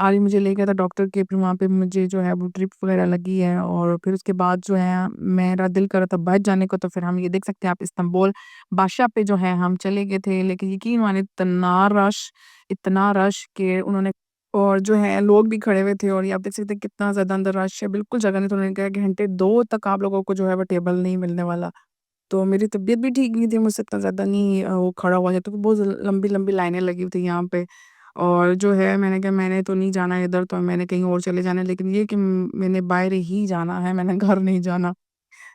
آج مجھے لے گیا تھا ڈاکٹر کے، پھر وہاں پہ مجھے جو ہے وہ ڈرپ وغیرہ لگی ہے، اور پھر اس کے بعد جو ہے میرا دل کر رہا تھا باہر جانے کو، تو پھر ہم یہ دیکھ سکتے ہیں آپ استنبول بادشاہ پہ جو ہے ہم چلے گئے تھے، لیکن یقین مانے اتنا رش کہ انہوں نے، اور جو ہے لوگ بھی کھڑے ہوئے تھے، اور یہ آپ دیکھ سکتے ہیں کتنا زیادہ اندر رش ہے، بالکل جگہ نہیں، تو انہوں نے کہا کہ گھنٹے 2 تک آپ لوگوں کو جو ہے وہ ٹیبل نہیں ملنے والا۔ تو میری طبیعت بھی ٹھیک نہیں تھی، مجھ سے اتنا زیادہ نہیں وہ کھڑا ہوا جاتا، تو بہت لمبی لمبی لائنیں لگی ہوئی تھی یہاں پہ، اور جو ہے میں نے کہا میں نے تو نہیں جانا ادھر، تو میں نے کہیں اور چلے جانا ہے، لیکن یہ کہ میں نے باہر ہی جانا ہے، میں نے گھر نہیں جانا۔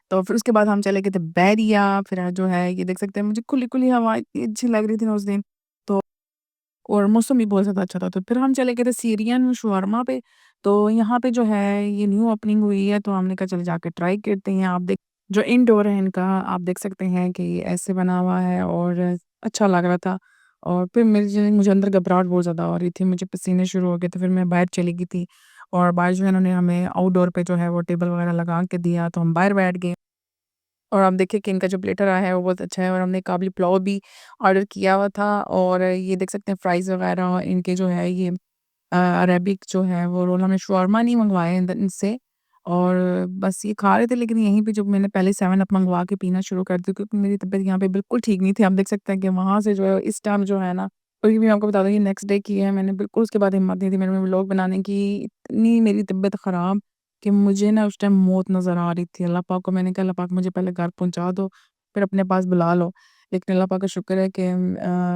تو پھر اس کے بعد ہم چلے گئے تھے بیریا، پھر جو ہے یہ دیکھ سکتے ہیں مجھے کھلی کھلی ہوا اتنی اچھی لگ رہی تھی نا اس دن، تو اور موسم بھی بہت زیادہ اچھا تھا، تو پھر ہم چلے گئے تھے سیرین شورما پہ، تو یہاں پہ جو ہے یہ نیو اوپننگ ہوئی ہے، تو ہم نے کہا چلے جا کے ٹرائی کرتے ہیں۔ آپ دیکھ جو انڈور ہے ان کا، آپ دیکھ سکتے ہیں کہ یہ ایسے بنا ہوا ہے، اور اچھا لگ رہا تھا، اور پھر مجھے اندر گھبراہٹ بہت زیادہ ہو رہی تھی، مجھے پسینے شروع ہو گئے تھے، پھر میں باہر چلی گئی تھی، اور باہر جو ہے انہوں نے ہمیں آؤٹ ڈور پہ جو ہے وہ ٹیبل وغیرہ لگا کے دیا، تو ہم باہر بیٹھ گئے، اور آپ دیکھیں کہ ان کا جو پلیٹر آیا ہے وہ بہت اچھا ہے، اور ہم نے کابلی پلاؤ بھی آرڈر کیا ہوا تھا، اور یہ دیکھ سکتے ہیں فرائز وغیرہ ان کے جو ہے یہ عربک جو ہے وہ رول، ہم نے شاورما نہیں منگوائے ان سے، اور بس یہ کھا رہے تھے، لیکن یہیں پہ جو میں نے پہلے 7 اپ منگوا کے پینا شروع کر دی، کیونکہ میری طبیعت یہاں پہ بالکل ٹھیک نہیں تھی۔ آپ دیکھ سکتے ہیں کہ وہاں سے جو ہے اس ٹائم جو ہے نا، کوئی بھی آپ کو بتا دوں یہ نیکسٹ ڈے کی ہے، میں نے بالکل اس کے بعد ہمت نہیں تھی میرے میں ولاگ بنانے کی، اتنی میری طبیعت خراب کہ مجھے نا اس ٹائم موت نظر آ رہی تھی۔ اللہ پاک کو میں نے کہا اللہ پاک مجھے پہلے گھر پہنچا دو، پھر اپنے پاس بلا لو، لیکن اللہ پاک کا شکر ہے کہ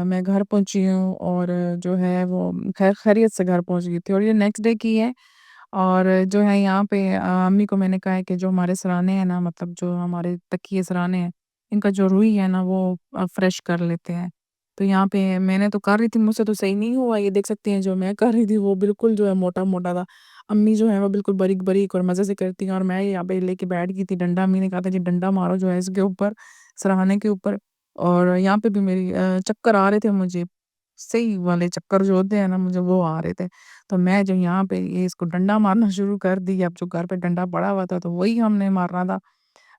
میں گھر پہنچی ہوں، اور جو ہے وہ خیر خیریت سے گھر پہنچ گئی تھی، اور یہ نیکسٹ ڈے کی ہے، اور جو ہے یہاں پہ امی کو میں نے کہا ہے کہ جو ہمارے سرانے ہیں نا، مطلب جو ہمارے تکیے سرانے ہیں، ان کا جو روئی ہے نا وہ فریش کر لیتے ہیں، تو یہاں پہ میں نے تو کر رہی تھی، مجھ سے تو صحیح نہیں ہوا، یہ دیکھ سکتے ہیں جو میں کر رہی تھی وہ بالکل جو ہے موٹا موٹا تھا، امی جو ہے وہ بالکل باریک باریک اور مزے سے کرتی ہیں، اور میں یہاں پہ لے کے بیٹھ گئی تھی ڈنڈا، امی نے کہا تھا جی ڈنڈا مارو جو ہے اس کے اوپر، سراہنے کے اوپر، اور یہاں پہ بھی میری چکر آ رہے تھے مجھے، صحیح والے چکر جو ہوتے ہیں نا مجھے وہ آ رہے تھے، تو میں جو یہاں پہ یہ اس کو ڈنڈا مارنا شروع کر دی، اب جو گھر پہ ڈنڈا پڑا ہوا تھا تو وہی ہم نے مارنا تھا،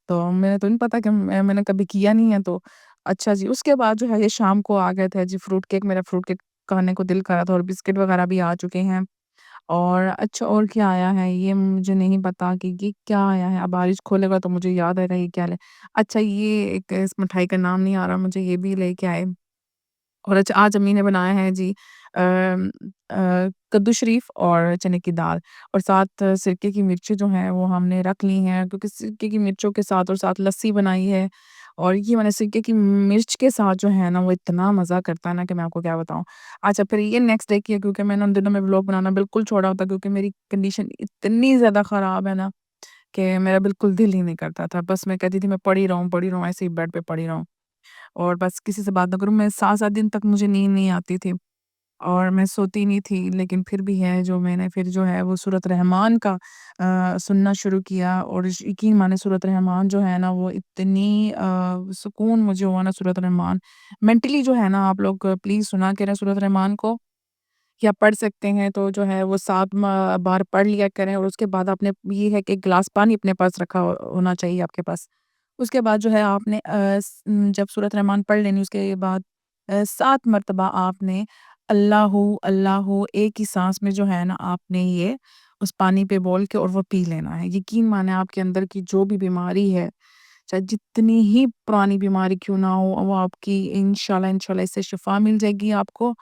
تو میں نے تو نہیں پتا کہ میں نے کبھی کیا نہیں ہے، تو اچھا جی اس کے بعد جو ہے یہ شام کو آ گئے تھے جی فروٹ کیک، میرا فروٹ کیک کھانے کو دل کر رہا تھا، اور بسکٹ وغیرہ بھی آ چکے ہیں، اور اچھا اور کیا آیا ہے یہ مجھے نہیں پتا کہ یہ کیا آیا ہے، اب بارش کھولے گا تو مجھے یاد آئے گا یہ کیا اچھا یہ ایک اس مٹھائی کا نام نہیں آ رہا مجھے، یہ بھی لے کے آئے، اور اچھا آج امی نے بنایا ہے جی ام، کدو شریف اور چنے کی دال، اور ساتھ سرکے کی مرچیں جو ہیں وہ ہم نے رکھ لی ہیں، کیونکہ سرکے کی مرچوں کے ساتھ اور ساتھ لسی بنائی ہے، اور یہ میں نے سرکے کی مرچ کے ساتھ جو ہے نا وہ اتنا مزہ کرتا ہے نا کہ میں آپ کو کیا بتاؤں۔ اچھا پھر یہ نیکسٹ ڈے کی ہے، کیونکہ میں نے ان دنوں میں ولاگ بنانا بالکل چھوڑا ہوتا، کیونکہ میری کنڈیشن اتنی زیادہ خراب ہے نا کہ میرا بالکل دل ہی نہیں کرتا تھا، بس میں کہتی تھی میں پڑھی رہوں ایسے ہی بیڈ پہ پڑھی رہوں، اور بس کسی سے بات نہ کروں، میں 7 دن تک مجھے نیند نہیں آتی تھی، اور میں سوتی نہیں تھی، لیکن پھر بھی ہے جو میں نے پھر جو ہے وہ سورۃ رحمان کا سننا شروع کیا، اور یقین مانے سورۃ رحمان جو ہے نا وہ اتنی سکون مجھے ہوا نا سورۃ رحمان، مینٹلی جو ہے نا آپ لوگ پلیز سنا کریں سورۃ رحمان کو، یا پڑھ سکتے ہیں تو جو ہے وہ 7 بار پڑھ لیا کریں، اور اس کے بعد آپ نے یہ ہے کہ 1 گلاس پانی اپنے پاس رکھا ہونا چاہیے آپ کے پاس، اس کے بعد جو ہے آپ نے جب سورۃ رحمان پڑھ لینی، اس کے بعد 7 مرتبہ آپ نے اللہ اللہ ایک ہی سانس میں جو ہے نا آپ نے یہ اس پانی پہ بول کے اور وہ پی لینا ہے، یقین مانے آپ کے اندر کی جو بھی بیماری ہے، چاہے جتنی ہی پرانی بیماری کیوں نہ ہو، وہ آپ کی انشاءاللہ اس سے شفا مل جائے گی آپ کو،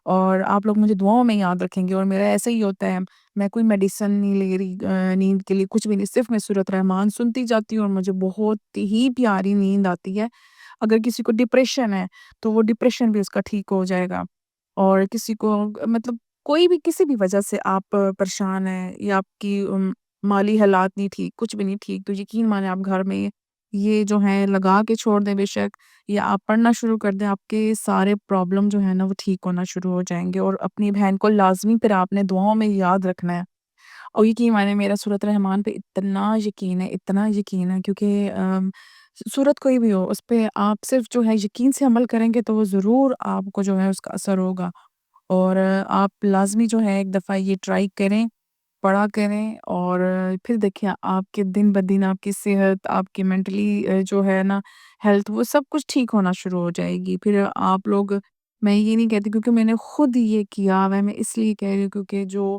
اور آپ لوگ مجھے دعاؤں میں یاد رکھیں گے، اور میرا ایسا ہی ہوتا ہے، میں کوئی میڈیسن نہیں لے رہی نیند کے لیے، کچھ بھی نہیں، صرف میں سورۃ رحمان سنتی جاتی ہوں، اور مجھے بہت ہی پیاری نیند آتی ہے۔ اگر کسی کو ڈپریشن ہے تو وہ ڈپریشن بھی اس کا ٹھیک ہو جائے گا، اور کسی کو مطلب کوئی بھی کسی بھی وجہ سے آپ پریشان ہیں، یا آپ کی مالی حالات نہیں ٹھیک، کچھ بھی نہیں ٹھیک، تو یقین مانے آپ گھر میں یہ جو ہے لگا کے چھوڑ دیں بے شک، یا آپ پڑھنا شروع کر دیں، آپ کے سارے پرابلم جو ہے نا وہ ٹھیک ہونا شروع ہو جائیں گے، اور اپنی بہن کو لازمی پھر آپ نے دعاؤں میں یاد رکھنا ہے، اور یقین مانے میرا سورۃ رحمان پہ اتنا یقین ہے، کیونکہ سورت کوئی بھی ہو اس پہ آپ صرف جو ہے یقین سے عمل کریں گے تو وہ ضرور آپ کو جو ہے اس کا اثر ہوگا، اور آپ لازمی جو ہے ایک دفعہ یہ ٹرائی کریں، پڑھا کریں، اور پھر دیکھیں آپ کے دن بدن آپ کی صحت، آپ کی مینٹلی جو ہے نا ہیلتھ، وہ سب کچھ ٹھیک ہونا شروع ہو جائے گی، پھر آپ لوگ، میں یہ نہیں کہتی کیونکہ میں نے خود یہ کیا ہوا ہے، میں اس لیے کہہ رہی ہوں کیونکہ جو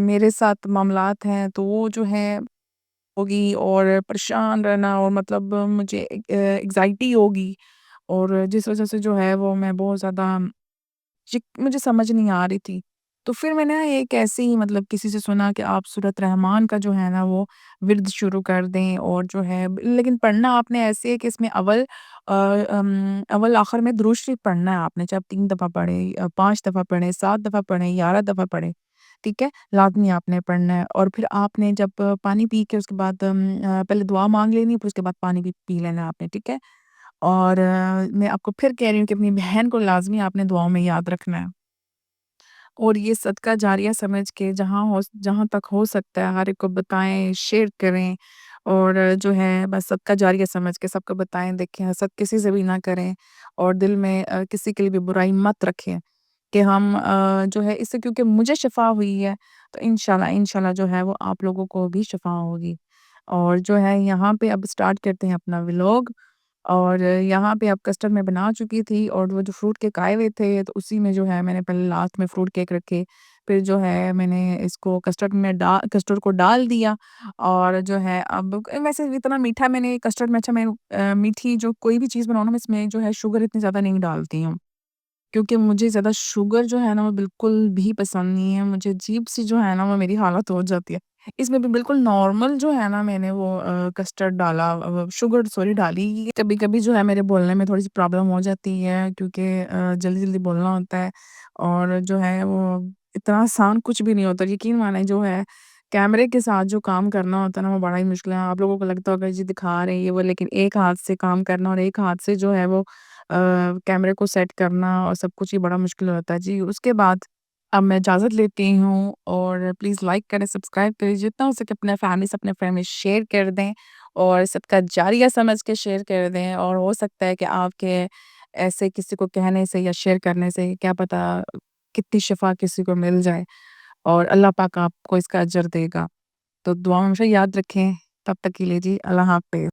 میرے ساتھ معاملات ہیں تو وہ جو ہے ہوگی، اور پریشان رہنا، اور مطلب مجھے اینگزائٹی ہوگی، اور جس وجہ سے جو ہے وہ میں بہت زیادہ مجھے سمجھ نہیں آ رہی تھی۔ تو پھر میں نے ایک ایسے ہی مطلب کسی سے سنا کہ آپ سورۃ رحمان کا جو ہے نا وہ ورد شروع کر دیں، اور جو ہے لیکن پڑھنا آپ نے ایسے ہے کہ اس میں اول آخر میں درود شریف پڑھنا ہے آپ نے، چاہے آپ 3 دفعہ پڑھیں، 5 دفعہ پڑھیں، 7 دفعہ پڑھیں، 11 دفعہ پڑھیں، ٹھیک ہے؟ لازمی آپ نے پڑھنا ہے، اور پھر آپ نے جب پانی پی کے اس کے بعد پہلے دعا مانگ لینی ہے، پھر اس کے بعد پانی بھی پی لینا ہے آپ نے، ٹھیک ہے؟ اور میں آپ کو پھر کہہ رہی ہوں کہ اپنی بہن کو لازمی آپ نے دعاؤں میں یاد رکھنا ہے، اور یہ صدقہ جاریہ سمجھ کے جہاں تک ہو سکتا ہے ہر ایک کو بتائیں، شیئر کریں، اور جو ہے بس صدقہ جاریہ سمجھ کے سب کو بتائیں۔ دیکھیں حسد کسی سے بھی نہ کریں، اور دل میں کسی کے لیے بھی برائی مت رکھیں، کہ ہم جو ہے اس سے کیونکہ مجھے شفا ہوئی ہے، تو انشاءاللہ جو ہے وہ آپ لوگوں کو بھی شفا ہوگی۔ اور جو ہے یہاں پہ اب اسٹارٹ کرتے ہیں اپنا ولاگ، اور یہاں پہ اب کسٹرڈ میں بنا چکی تھی، اور وہ جو فروٹ کیک آئے ہوئے تھے تو اسی میں جو ہے میں نے پہلے لاسٹ میں فروٹ کیک رکھے، پھر جو ہے میں نے اس کو کسٹرڈ کو ڈال دیا، اور جو ہے اب ویسے اتنا میٹھا میں نے کسٹرڈ میں اچھا میں میٹھی جو کوئی بھی چیز بناؤں نا میں اس میں جو ہے شوگر اتنی زیادہ نہیں ڈالتی ہوں، کیونکہ مجھے زیادہ شوگر جو ہے نا وہ بالکل بھی پسند نہیں ہے، مجھے عجیب-سی جو ہے نا وہ میری حالت ہو جاتی ہے۔ اس میں بھی بالکل نارمل جو ہے نا میں نے وہ کسٹرڈ ڈالا، شوگر سوری ڈالی۔ کبھی-کبھی جو ہے میرے بولنے میں تھوڑی-سی پرابلم ہو جاتی ہے، کیونکہ جلدی-جلدی بولنا ہوتا ہے، اور جو ہے وہ اتنا آسان کچھ بھی نہیں ہوتا، یقین مانیں جو ہے کیمرے کے ساتھ جو کام کرنا ہوتا ہے نا وہ بڑا ہی مشکل ہے۔ آپ لوگوں کو لگتا ہوگا جی دکھا رہے ہیں یہ وہ، لیکن ایک ہاتھ سے کام کرنا اور ایک ہاتھ سے جو ہے وہ کیمرے کو سیٹ کرنا اور سب کچھ ہی بڑا مشکل ہوتا ہے جی۔ اس کے بعد اب میں اجازت لیتی ہوں، اور پلیز لائک کریں، سبسکرائب کریں، جتنا ہو سکے اپنے فیملی سے اپنے فرینڈ میں شیئر کر دیں، اور صدقہ جاریہ سمجھ کے شیئر کر دیں، اور ہو سکتا ہے کہ آپ کے ایسے کسی کو کہنے سے یا شیئر کرنے سے کیا پتہ کتنی شفا کسی کو مل جائے، اور اللہ پاک آپ کو اس کا اجر دے گا۔ تو دعا میں ہمیشہ یاد رکھیں، تب تک کے لیے جی اللہ حافظ۔